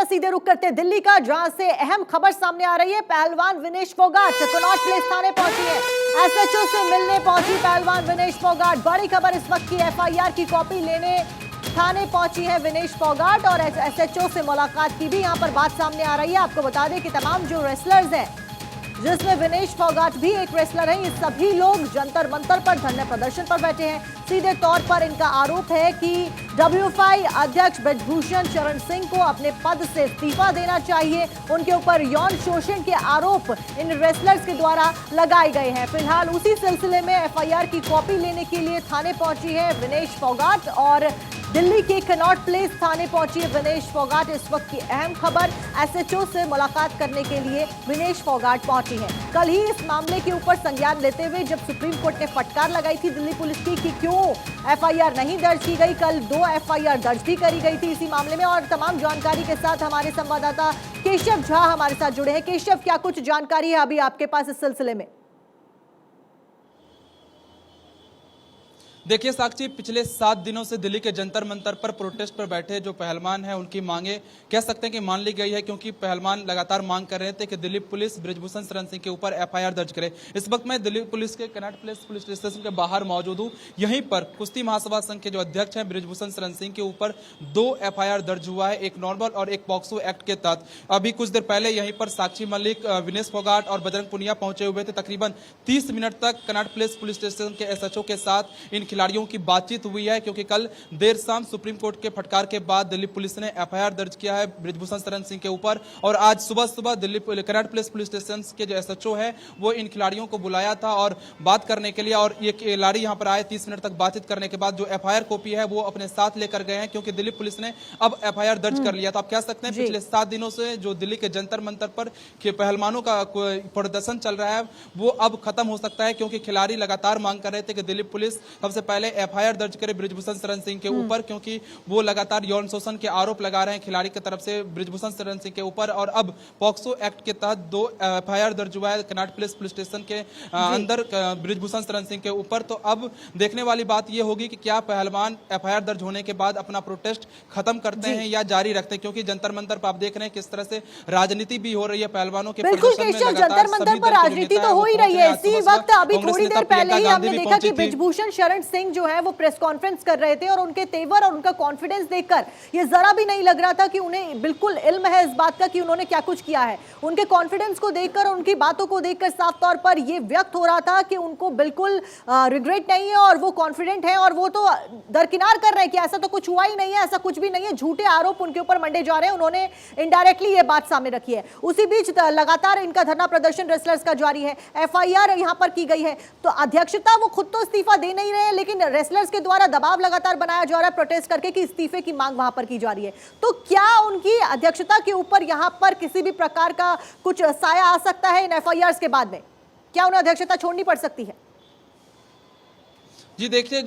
सीधे रुक करते हैं दिल्ली का, जहां से अहम खबर सामने आ रही है। पहलवान विनेश फोगाट कनॉट प्लेस थाने पहुंची है। एसएचओ से मिलने पहुंची पहलवान विनेश फोगाट। बड़ी खबर इस वक्त की, एफआईआर की कॉपी लेने थाने पहुंची है विनेश फोगाट और एसएचओ से मुलाकात की भी यहां पर बात सामने आ रही है। आपको बता दें कि तमाम जो रेसलर्स हैं, जिसमें विनेश फोगाट भी एक रेसलर है, ये सभी लोग जंतर मंतर पर धरने प्रदर्शन पर बैठे हैं। सीधे तौर पर इनका आरोप है कि डब्ल्यूएफआई अध्यक्ष ब्रिजभूषण शरण सिंह को अपने पद से इस्तीफा देना चाहिए। उनके ऊपर यौन शोषण के आरोप इन रेसलर्स के द्वारा लगाए गए हैं। फिलहाल उसी सिलसिले में एफआईआर की कॉपी लेने के लिए थाने पहुंची है विनेश फोगाट और दिल्ली के कनॉट प्लेस थाने पहुंची है विनेश फोगाट। इस वक्त की अहम खबर, एसएचओ से मुलाकात करने के लिए विनेश फोगाट पहुंची है। कल ही इस मामले के ऊपर संज्ञान लेते हुए जब सुप्रीम कोर्ट ने फटकार लगाई थी दिल्ली पुलिस की कि क्यों एफआईआर नहीं दर्ज की गई, कल 2 एफआईआर दर्ज भी करी गई थी इसी मामले में। और तमाम जानकारी के साथ हमारे संवाददाता केशव झा हमारे साथ जुड़े हैं। केशव, क्या कुछ जानकारी है अभी आपके पास इस सिलसिले में? देखिए साक्षी, पिछले 7 दिनों से दिल्ली के जंतर मंतर पर प्रोटेस्ट पर बैठे जो पहलवान हैं, उनकी मांगे कह सकते हैं कि मान ली गई है, क्योंकि पहलवान लगातार मांग कर रहे थे कि दिल्ली पुलिस ब्रिजभूषण शरण सिंह के ऊपर एफआईआर दर्ज करे। इस वक्त मैं दिल्ली पुलिस के कनॉट प्लेस पुलिस स्टेशन के बाहर मौजूद हूँ। यहीं पर कुश्ती महासभा संघ के जो अध्यक्ष हैं ब्रिजभूषण शरण सिंह के ऊपर 2 एफआईआर दर्ज हुआ है, एक नॉर्मल और एक पॉक्सो एक्ट के तहत। अभी कुछ देर पहले यहीं पर साक्षी मलिक, विनेश फोगाट और बजरंग पुनिया पहुंचे हुए थे। तकरीबन 30 मिनट तक कनॉट प्लेस पुलिस स्टेशन के एसएचओ के साथ इन खिलाड़ियों की बातचीत हुई है, क्योंकि कल देर शाम सुप्रीम कोर्ट के फटकार के बाद दिल्ली पुलिस ने एफआईआर दर्ज किया है ब्रिजभूषण शरण सिंह के ऊपर। और आज सुबह Delhi Connaught place police station के जो एसएचओ है वो इन खिलाड़ियों को बुलाया था और बात करने के लिए, और ये खिलाड़ी यहां पर आए। 30 मिनट तक बातचीत करने के बाद जो एफआईआर कॉपी है वो अपने साथ लेकर गए हैं, क्योंकि दिल्ली पुलिस ने अब एफआईआर दर्ज कर लिया था। आप कह सकते हैं पिछले 7 दिनों से जो दिल्ली के जंतर मंतर पर पहलवानों का प्रदर्शन चल रहा है वो अब खत्म हो सकता है, क्योंकि खिलाड़ी लगातार मांग कर रहे थे कि दिल्ली पुलिस सबसे पहले एफआईआर दर्ज करे ब्रिजभूषण शरण सिंह के ऊपर, क्योंकि वो लगातार यौन शोषण के आरोप लगा रहे हैं खिलाड़ी की तरफ से ब्रिजभूषण शरण सिंह के ऊपर। और अब पॉक्सो एक्ट के तहत 2 एफआईआर दर्ज हुआ है कनॉट प्लेस पुलिस स्टेशन के अंदर ब्रिजभूषण शरण सिंह के ऊपर। तो अब देखने वाली बात ये होगी कि क्या पहलवान एफआईआर दर्ज होने के बाद अपना प्रोटेस्ट खत्म करते हैं या जारी रखते हैं, क्योंकि जंतर मंतर पर आप देख रहे हैं किस तरह से राजनीति भी हो रही है पहलवानों के। बिल्कुल केशव, जंतर मंतर पर राजनीति तो हो ही रही है। इसी वक्त अभी थोड़ी देर पहले ही हमने देखा कि ब्रिजभूषण शरण सिंह जो है वो प्रेस कॉन्फ्रेंस कर रहे थे और उनके तेवर और उनका कॉन्फिडेंस देखकर ये जरा भी नहीं लग रहा था कि उन्हें बिल्कुल इल्म है इस बात का कि उन्होंने क्या कुछ किया है। उनके कॉन्फिडेंस को देखकर और उनकी बातों को देखकर साफ तौर पर ये व्यक्त हो रहा था कि उनको बिल्कुल रिग्रेट नहीं है और वो कॉन्फिडेंट है और वो तो दरकिनार कर रहे हैं कि ऐसा तो कुछ हुआ ही नहीं है, ऐसा कुछ भी नहीं है। झूठे आरोप उनके ऊपर मंडे जा रहे हैं। उन्होंने इनडायरेक्टली ये बात सामने रखी है। उसी बीच लगातार इनका धरना प्रदर्शन रेसलर्स का जारी है। एफआईआर यहां पर की गई है तो अध्यक्षता वो खुद तो इस्तीफा दे नहीं रहे, लेकिन रेसलर्स के द्वारा दबाव लगातार बनाया जा रहा है प्रोटेस्ट करके कि इस्तीफे की मांग वहां पर की जा रही है। तो क्या उनकी अध्यक्षता के ऊपर यहां पर किसी भी प्रकार का कुछ साया आ सकता है इन एफआईआर के बाद में? क्या उन्हें अध्यक्षता छोड़नी पड़ सकती है? जी देखिए,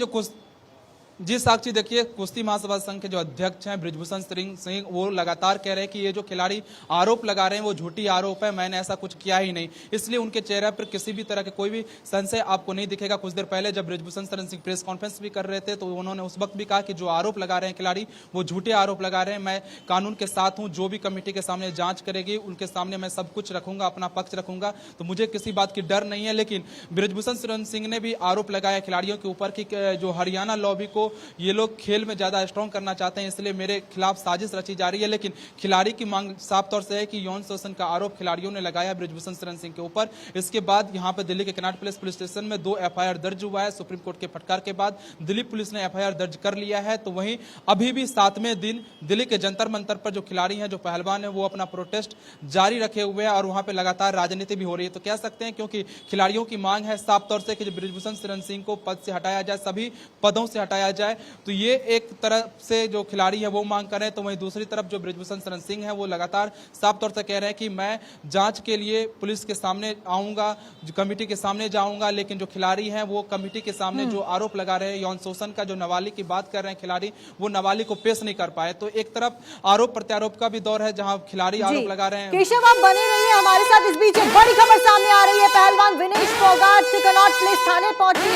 जी साक्षी, देखिए कुश्ती महासभा संघ के जो अध्यक्ष हैं ब्रिजभूषण सिंह वो लगातार कह रहे हैं कि ये जो खिलाड़ी आरोप लगा रहे हैं वो झूठी आरोप है, मैंने ऐसा कुछ किया ही नहीं। इसलिए उनके चेहरे पर किसी भी तरह के कोई भी संशय आपको नहीं दिखेगा। कुछ देर पहले जब ब्रिजभूषण शरण सिंह प्रेस कॉन्फ्रेंस भी कर रहे थे तो उन्होंने उस वक्त भी कहा कि जो आरोप लगा रहे हैं खिलाड़ी वो झूठे आरोप लगा रहे हैं। मैं कानून के साथ हूँ, जो भी कमेटी के सामने जांच करेगी उनके सामने मैं सब कुछ रखूंगा, अपना पक्ष रखूंगा, तो मुझे किसी बात की डर नहीं है। लेकिन ब्रिजभूषण शरण सिंह ने भी आरोप लगाया खिलाड़ियों के ऊपर कि जो हरियाणा लॉबी को ये लोग खेल में ज्यादा स्ट्रॉन्ग करना चाहते हैं, इसलिए मेरे खिलाफ साजिश रची जा रही है। लेकिन खिलाड़ी की मांग साफ तौर से है कि यौन शोषण का आरोप खिलाड़ियों ने लगाया ब्रिजभूषण शरण सिंह के ऊपर। इसके बाद यहां पर दिल्ली के कनॉट प्लेस पुलिस स्टेशन में 2 एफआईआर दर्ज हुआ है। सुप्रीम कोर्ट के फटकार के बाद दिल्ली पुलिस ने एफआईआर दर्ज कर लिया है। तो वहीं अभी भी 7वें दिन दिल्ली के जंतर मंतर पर जो खिलाड़ी हैं, जो पहलवान है, वो अपना प्रोटेस्ट जारी रखे हुए हैं और वहां पर लगातार राजनीति भी हो रही है। तो कह सकते हैं क्योंकि खिलाड़ियों की मांग है साफ तौर से कि ब्रिजभूषण शरण सिंह को पद से हटाया जाए, सभी पदों से हटाया जाए। तो ये एक तरफ से जो खिलाड़ी है वो मांग कर रहे हैं, तो वहीं दूसरी तरफ जो ब्रिजभूषण शरण सिंह है वो लगातार साफ तौर से कह रहे हैं कि मैं जांच के लिए पुलिस के सामने आऊंगा, कमेटी के सामने जाऊंगा। लेकिन जो खिलाड़ी हैं वो कमेटी के सामने जो आरोप लगा रहे हैं यौन शोषण का, जो नाबालिग की बात कर रहे हैं खिलाड़ी, वो नाबालिग को पेश नहीं कर पाए। तो एक तरफ आरोप प्रत्यारोप का भी दौर है जहां खिलाड़ी आरोप लगा रहे हैं। केशव, आप बने रहिए हमारे साथ। इस बीच एक बड़ी खबर सामने आ रही है। पहलवान विनेश फोगाट कनॉट प्लेस थाने पहुंचे।